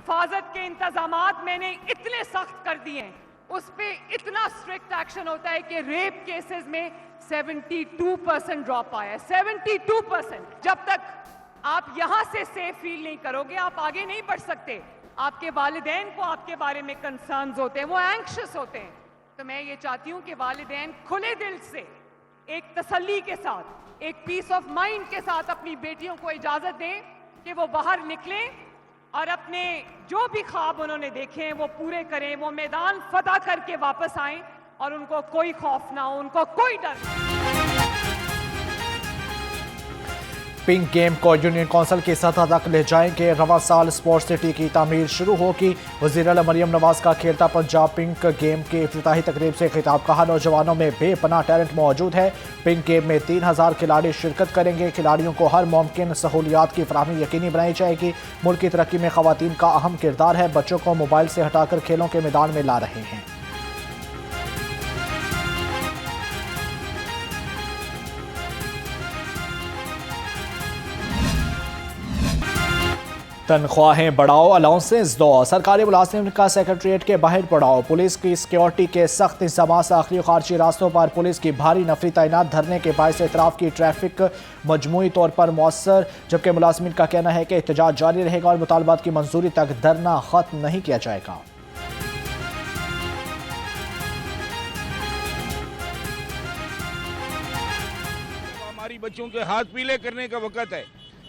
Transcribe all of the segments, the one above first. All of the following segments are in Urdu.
حفاظت کے انتظامات میں نے اتنے سخت کر دیے ہیں, اس پہ اتنا اسٹرکٹ ایکشن ہوتا ہے کہ ریپ کیسز میں 72% ڈراپ آیا ہے. 72%. جب تک آپ یہاں سے سیف فیل نہیں کرو گے آپ آگے نہیں بڑھ سکتے. آپ کے والدین کو آپ کے بارے میں کنسرنز ہوتے ہیں, وہ اینکشس ہوتے ہیں. تو میں یہ چاہتی ہوں کہ والدین کھلے دل سے, ایک تسلی کے ساتھ, ایک پیس آف مائنڈ کے ساتھ اپنی بیٹیوں کو اجازت دیں کہ وہ باہر نکلیں اور اپنے جو بھی خواب انہوں نے دیکھے ہیں وہ پورے کریں, وہ میدان فتح کر کے واپس آئیں اور ان کو کوئی خوف نہ ہو, ان کو کوئی ڈر نہ. پنک گیم کو یونین کونسل کی سطح تک لے جائیں گے. رواں سال اسپورٹس سٹی کی تعمیر شروع ہوگی. وزیر اعلیٰ مریم نواز کا کھیلتا پنجاب پنک گیم کے افتتاحی تقریب سے خطاب. کہا نوجوانوں میں بے پناہ ٹیلنٹ موجود ہے. پنک گیم میں 3000 کھلاڑی شرکت کریں گے. کھلاڑیوں کو ہر ممکن سہولیات کی فراہمی یقینی بنائی جائے گی. ملک کی ترقی میں خواتین کا اہم کردار ہے. بچوں کو موبائل سے ہٹا کر کھیلوں کے میدان میں لا رہے ہیں. تنخواہیں بڑھاؤ, الاؤنسز دو. سرکاری ملازمین کا سیکریٹریٹ کے باہر پڑاؤ. پولیس کی سیکیورٹی کے سخت انتظامات سے داخلی و خارجی راستوں پر پولیس کی بھاری نفری تعینات. دھرنے کے باعث اطراف کی ٹریفک مجموعی طور پر مؤثر, جبکہ ملازمین کا کہنا ہے کہ احتجاج جاری رہے گا اور مطالبات کی منظوری تک دھرنا ختم نہیں کیا جائے گا. ہماری بچوں کے ہاتھ پیلے کرنے کا وقت ہے.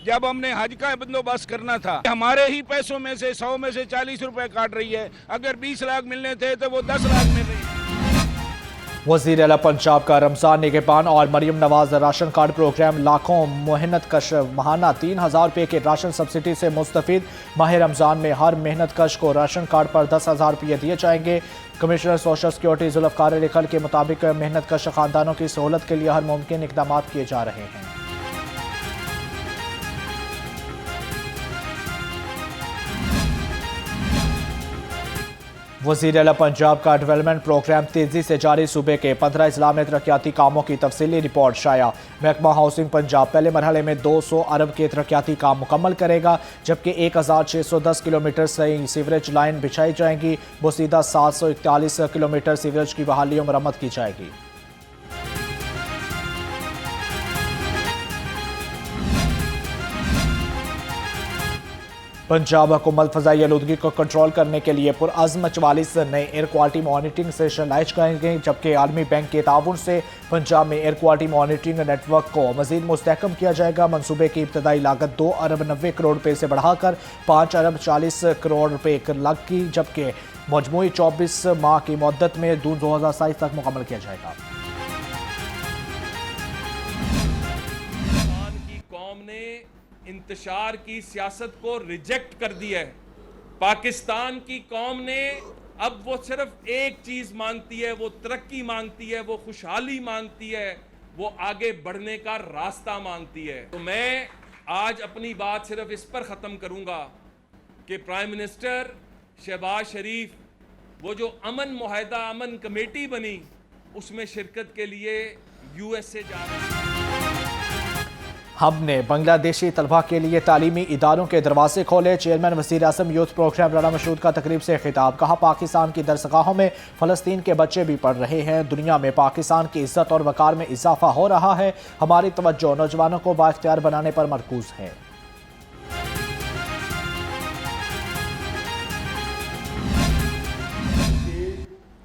جب ہم نے حج کا بندوبست کرنا تھا, ہمارے ہی پیسوں میں سے 100 میں سے 40 روپے کاٹ رہی ہے. اگر 20 لاکھ ملنے تھے تو وہ 10 لاکھ مل رہی ہے. وزیر اعلیٰ پنجاب کا رمضان نگہبان اور Maryam Nawaz ration card programme. لاکھوں محنت کش ماہانہ 3000 روپے کے راشن سبسڈی سے مستفید. ماہ رمضان میں ہر محنت کش کو راشن کارڈ پر 10,000 روپے دیے جائیں گے. کمشنر سوشل سیکورٹی ذوالفقار علی خل کے مطابق محنت کش خاندانوں کی سہولت کے لیے ہر ممکن اقدامات کیے جا رہے ہیں. وزیر اعلیٰ پنجاب کا ڈیولپمنٹ پروگرام تیزی سے جاری. صوبے کے 15 اضلاع میں ترقیاتی کاموں کی تفصیلی رپورٹ شائع. محکمہ ہاؤسنگ پنجاب پہلے مرحلے میں 200 ارب کے ترقیاتی کام مکمل کرے گا, جبکہ 1610 کلومیٹر سے سیوریج لائن بچھائی جائیں گی. بوسیدہ 741 کلومیٹر سیوریج کی بحالی و مرمت کی جائے گی. پنجاب حکومت فضائی آلودگی کو کنٹرول کرنے کے لیے پرعزم 44 نئے year quality monitoring session launch کریں گے, جبکہ عالمی بینک کے تعاون سے پنجاب میں air quality monitoring network کو مزید مستحکم کیا جائے گا. منصوبے کی ابتدائی لاگت 2 ارب 90 کروڑ روپے سے بڑھا کر 5 ارب 40 کروڑ روپے لگ گی, جبکہ مجموعی 24 ماہ کی مدت میں جون 2027 تک مکمل کیا جائے گا. انتشار کی سیاست کو ریجیکٹ کر دیا ہے. پاکستان کی قوم نے اب وہ صرف ایک چیز مانگتی ہے, وہ ترقی مانگتی ہے, وہ خوشحالی مانگتی ہے, وہ آگے بڑھنے کا راستہ مانگتی ہے. تو میں آج اپنی بات صرف اس پر ختم کروں گا کہ پرائم منسٹر شہباز شریف وہ جو امن معاہدہ امن کمیٹی بنی اس میں شرکت کے لیے USA جا رہے ہیں. ہم نے بنگلہ دیشی طلبہ کے لیے تعلیمی اداروں کے دروازے کھولے. چیئرمین وزیر اعظم یوتھ پروگرام رانا مشہود کا تقریب سے خطاب. کہا پاکستان کی درسگاہوں میں فلسطین کے بچے بھی پڑھ رہے ہیں. دنیا میں پاکستان کی عزت اور وقار میں اضافہ ہو رہا ہے. ہماری توجہ نوجوانوں کو بااختیار بنانے پر مرکوز ہے.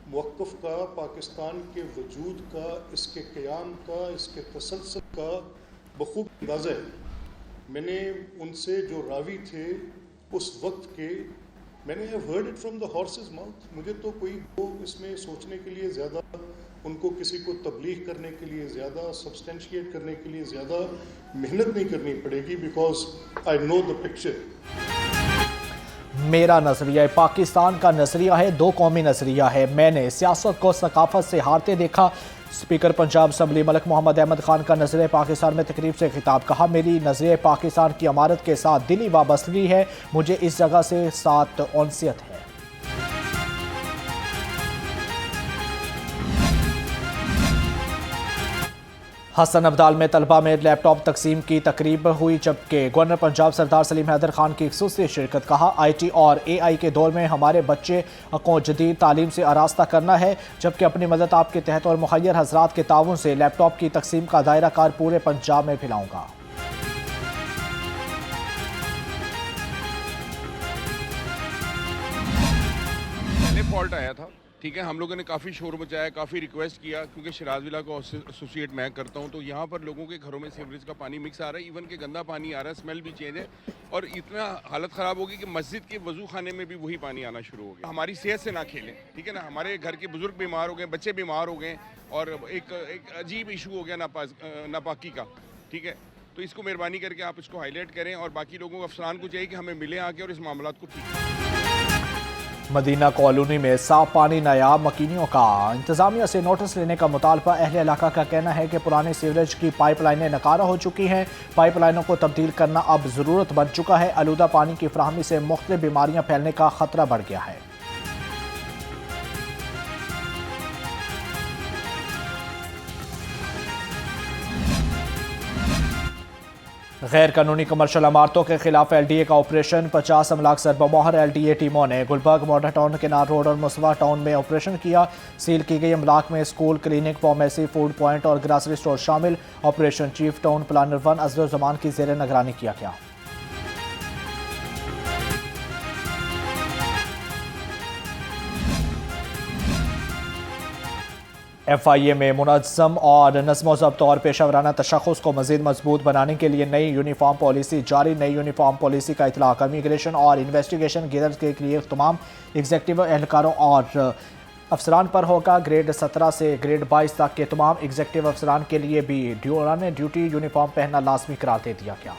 موقف کا, پاکستان کے وجود کا, اس کے قیام کا, اس کے تسلسل کا بخوب اندازہ ہے. میں نے ان سے جو راوی تھے اس وقت کے, میں نے heard it from the horses mouth. مجھے تو کوئی وہ اس میں سوچنے کے لیے زیادہ, ان کو کسی کو تبلیغ کرنے کے لیے زیادہ, سبسٹینشیٹ کرنے کے لیے زیادہ محنت نہیں کرنی پڑے گی, because I know the picture. میرا نظریہ پاکستان کا نظریہ ہے, 2 قومی نظریہ ہے. میں نے سیاست کو ثقافت سے ہارتے دیکھا. اسپیکر پنجاب اسمبلی ملک محمد احمد خان کا نظریہ پاکستان میں تقریب سے خطاب. کہا میری نظریہ پاکستان کی عمارت کے ساتھ دلی وابستگی ہے. مجھے اس جگہ سے ساتھ انسیت ہے. حسن ابدال میں طلبہ میں لیپ ٹاپ تقسیم کی تقریب ہوئی، جبکہ گورنر پنجاب سردار سلیم حیدر خان کی خصوصی شرکت۔ کہا آئی ٹی اور اے آئی کے دور میں ہمارے بچے کو جدید تعلیم سے آراستہ کرنا ہے، جبکہ اپنی مدد آپ کے تحت اور مخیر حضرات کے تعاون سے لیپ ٹاپ کی تقسیم کا دائرہ کار پورے پنجاب میں پھیلاؤں گا۔ فالٹ آیا تھا، ٹھیک ہے، ہم لوگوں نے کافی شور مچایا، کافی ریکویسٹ کیا، کیونکہ شیراز ولا کو ایسوسیٹ میں کرتا ہوں، تو یہاں پر لوگوں کے گھروں میں سیوریج کا پانی مکس آ رہا ہے، ایون کہ گندا پانی آ رہا ہے، اسمیل بھی چینج ہے، اور اتنا حالت خراب ہوگی کہ مسجد کے وضو خانے میں بھی وہی پانی آنا شروع ہو گیا۔ ہماری صحت سے نہ کھیلیں، ٹھیک ہے نا، ہمارے گھر کے بزرگ بیمار ہو گئے، بچے بیمار ہو گئے، اور ایک عجیب ایشو ہو گیا ناپاکی کا، ٹھیک ہے، تو اس کو مہربانی کر کے آپ اس کو ہائی لائٹ کریں، اور باقی لوگوں کو افسران کو چاہیے کہ ہمیں ملیں آ کے اور اس معاملات کو ٹھیک کریں۔ مدینہ کالونی میں صاف پانی نایاب مکینیوں کا انتظامیہ سے نوٹس لینے کا مطالبہ۔ اہل علاقہ کا کہنا ہے کہ پرانی سیوریج کی پائپ لائنیں ناکارہ ہو چکی ہیں، پائپ لائنوں کو تبدیل کرنا اب ضرورت بن چکا ہے۔ آلودہ پانی کی فراہمی سے مختلف بیماریاں پھیلنے کا خطرہ بڑھ گیا ہے۔ غیر قانونی کمرشل عمارتوں کے خلاف ایل ڈی اے کا آپریشن، 50 املاک سر بمہر۔ ایل ڈی اے ٹیموں نے گلبرگ ماڈل ٹاؤن، کنار روڈ اور مصباح ٹاؤن میں آپریشن کیا۔ سیل کی گئی املاک میں school, clinic, pharmacy, food point اور گراسری اسٹور شامل۔ Operation chief town planner 1 Azhar الزمان کی زیر نگرانی کیا گیا۔ ایف آئی اے میں منظم اور نظم و ضبط اور پیشہ ورانہ تشخص کو مزید مضبوط بنانے کے لیے نئی یونیفارم پالیسی جاری۔ نئی یونیفارم پالیسی کا اطلاق امیگریشن اور انویسٹیگیشن گیئرز کے لیے تمام ایگزیکٹو اہلکاروں اور افسران پر ہوگا۔ گریڈ 17 سے گریڈ 22 تک کے تمام ایگزیکٹو افسران کے لیے بھی دوران ڈیوٹی یونیفارم پہننا لازمی قرار دے دیا گیا۔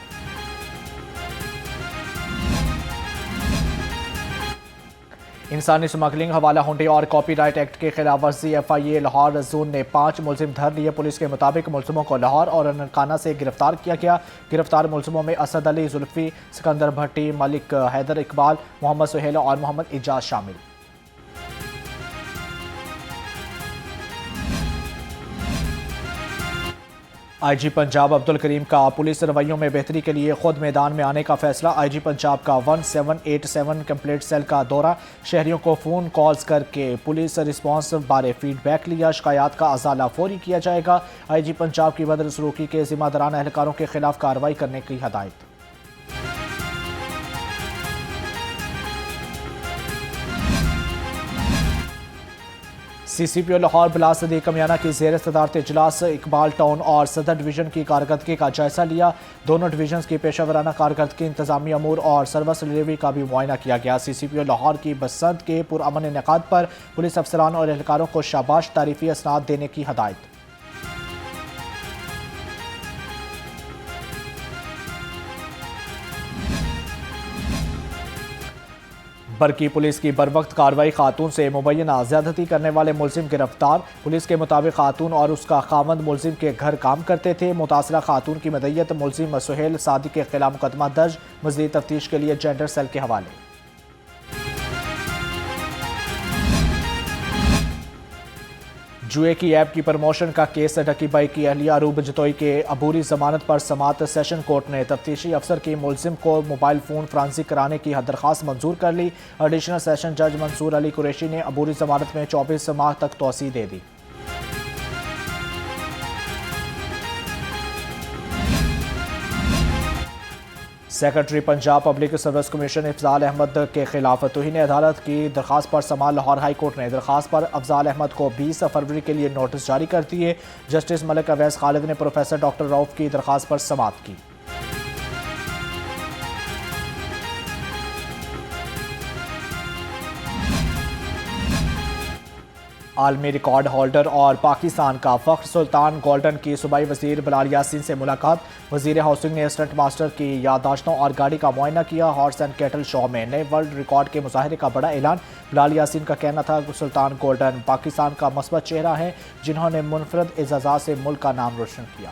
انسانی سمگلنگ، حوالہ ہنڈی اور کاپی رائٹ ایکٹ کے خلاف ورزی، ایف آئی اے لاہور زون نے 5 ملزم دھر لیے۔ پولیس کے مطابق ملزموں کو لاہور اور ننکانہ سے گرفتار کیا گیا۔ گرفتار ملزموں میں اسد علی زلفی، سکندر بھٹی، ملک حیدر اقبال، محمد سہیل اور محمد اعجاز شامل۔ آئی جی پنجاب عبدالکریم کا پولیس رویوں میں بہتری کے لیے خود میدان میں آنے کا فیصلہ۔ آئی جی پنجاب کا 1787 کمپلیٹ سیل کا دورہ، شہریوں کو فون کالز کر کے پولیس رسپانس بارے فیڈ بیک لیا۔ شکایات کا ازالہ فوری کیا جائے گا۔ آئی جی پنجاب کی بدسلوکی کے ذمہ دارانہ اہلکاروں کے خلاف کارروائی کرنے کی ہدایت۔ سی سی پی او لاہور بلا صدیق کمیانہ کی زیر صدارت اجلاس، اقبال ٹاؤن اور صدر ڈویژن کی کارکردگی کا جائزہ لیا۔ دونوں ڈویژنز کی پیشہ ورانہ کارکردگی، انتظامی امور اور سروس ڈلیوری کا بھی معائنہ کیا گیا۔ سی سی پی او لاہور کی بسنت کے پرامن انعقاد پر پولیس افسران اور اہلکاروں کو شاباش تعریفی اسناد دینے کی ہدایت۔ برقی پولیس کی بروقت کارروائی، خاتون سے مبینہ زیادتی کرنے والے ملزم گرفتار۔ پولیس کے مطابق خاتون اور اس کا خاوند ملزم کے گھر کام کرتے تھے۔ متاثرہ خاتون کی مدعیت ملزم سہیل صادق کے خلاف مقدمہ درج، مزید تفتیش کے لیے جینڈر سیل کے حوالے۔ جوئے کی ایپ کی پروموشن کا کیس، ڈکی بائی کی اہلیہ عروب جتوئی کے عبوری ضمانت پر سماعت۔ سیشن کورٹ نے تفتیشی افسر کی ملزم کو موبائل فون فرانزک کرانے کی درخواست منظور کر لی۔ ایڈیشنل سیشن جج منصور علی قریشی نے عبوری ضمانت میں 24 ماہ تک توسیع دے دی۔ Secretary Punjab public service commission Afzal Ahmed کے خلاف توہین عدالت کی درخواست پر سماعت۔ لاہور ہائی کورٹ نے درخواست پر افضال احمد کو 20 فروری کے لیے نوٹس جاری کر دیے۔ جسٹس ملک اویس خالد نے پروفیسر ڈاکٹر رؤف کی درخواست پر سماعت کی۔ عالمی ریکارڈ ہولڈر اور پاکستان کا فخر سلطان گولڈن کی صوبائی وزیر بلال یاسین سے ملاقات۔ وزیر ہاؤسنگ نے اسسٹنٹ ماسٹر کی یادداشتوں اور گاڑی کا معائنہ کیا۔ ہارس اینڈ کیٹل شو میں نئے ورلڈ ریکارڈ کے مظاہرے کا بڑا اعلان۔ بلال یاسین کا کہنا تھا کہ سلطان گولڈن پاکستان کا مثبت چہرہ ہے، جنہوں نے منفرد اعزازات سے ملک کا نام روشن کیا۔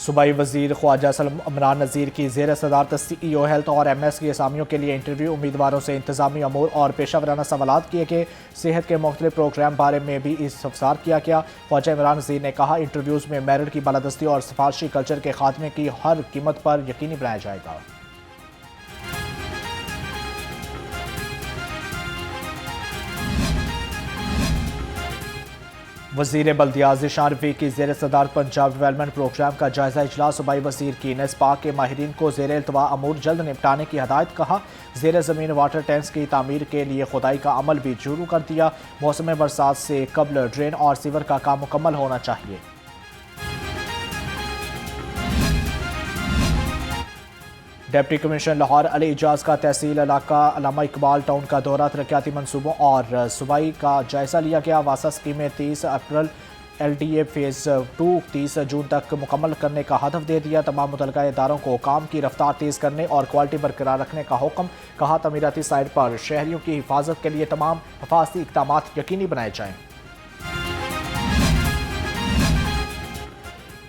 صوبائی وزیر خواجہ عمران نذیر کی زیر صدارت CEO ہیلتھ اور MS کی اسامیوں کے لیے انٹرویو، امیدواروں سے انتظامی امور اور پیشہ ورانہ سوالات کیے گئے۔ صحت کے مختلف پروگرام بارے میں بھی استفسار کیا گیا۔ خواجہ عمران نذیر نے کہا انٹرویوز میں میرٹ کی بالادستی اور سفارشی کلچر کے خاتمے کی ہر قیمت پر یقینی بنایا جائے گا۔ وزیر بلدیات ذیشان رفیق کی زیر صدارت پنجاب ڈیولپمنٹ پروگرام کا جائزہ اجلاس، صوبائی وزیر کی نسپاک کے ماہرین کو زیر التواء امور جلد نپٹانے کی ہدایت۔ کہا زیر زمین واٹر ٹینکس کی تعمیر کے لیے کھدائی کا عمل بھی شروع کر دیا، موسم برسات سے قبل ڈرین اور سیور کا کام مکمل ہونا چاہیے۔ ڈپٹی کمشنر لاہور علی اعجاز کا تحصیل علاقہ علامہ اقبال ٹاؤن کا دورہ، ترقیاتی منصوبوں اور صوبائی کا جائزہ لیا گیا۔ واسطہ اسکیمیں 30 اپریل، LDA فیز 2 30 جون تک مکمل کرنے کا ہدف دے دیا۔ تمام متعلقہ اداروں کو کام کی رفتار تیز کرنے اور کوالٹی برقرار رکھنے کا حکم۔ کہا تعمیراتی سائٹ پر شہریوں کی حفاظت کے لیے تمام حفاظتی اقدامات یقینی بنائے جائیں۔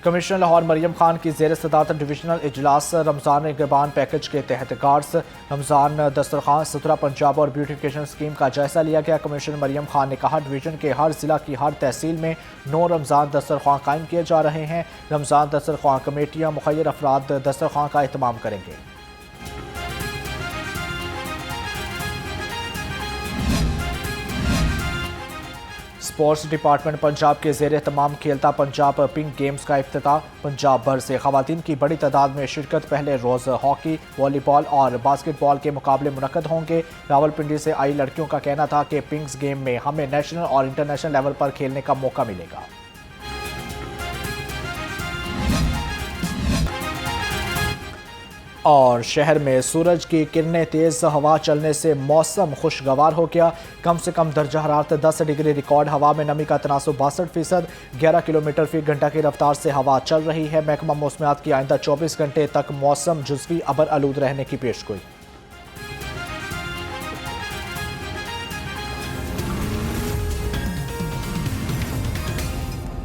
کمشنر لاہور مریم خان کی زیر صدارت ڈویژنل اجلاس، رمضان نگہبان پیکج کے تحت کارڈز، رمضان دسترخوان، ستھرا پنجاب اور بیوٹیفیکیشن اسکیم کا جائزہ لیا گیا۔ کمشنر مریم خان نے کہا ڈویژن کے ہر ضلع کی ہر تحصیل میں 9 رمضان دسترخوان قائم کیے جا رہے ہیں۔ رمضان دسترخوان کمیٹیاں مخیر افراد دسترخوان کا اہتمام کریں گے۔ اسپورٹس ڈپارٹمنٹ پنجاب کے زیر اہتمام کھیلتا پنجاب پنک گیمز کا افتتاح، پنجاب بھر سے خواتین کی بڑی تعداد میں شرکت۔ پہلے روز ہاکی، والی بال اور باسکٹ بال کے مقابلے منعقد ہوں گے۔ راولپنڈی سے آئی لڑکیوں کا کہنا تھا کہ پنکس گیم میں ہمیں نیشنل اور انٹرنیشنل لیول پر کھیلنے کا موقع ملے گا۔ اور شہر میں سورج کی کرنیں، تیز ہوا چلنے سے موسم خوشگوار ہو گیا۔ کم سے کم درجہ حرارت 10 ڈگری ریکارڈ، ہوا میں نمی کا تناسب 62%، 11 کلومیٹر فی گھنٹہ کی رفتار سے ہوا چل رہی ہے۔ محکمہ موسمیات کی آئندہ 24 گھنٹے تک موسم جزوی ابر آلود رہنے کی پیشگوئی۔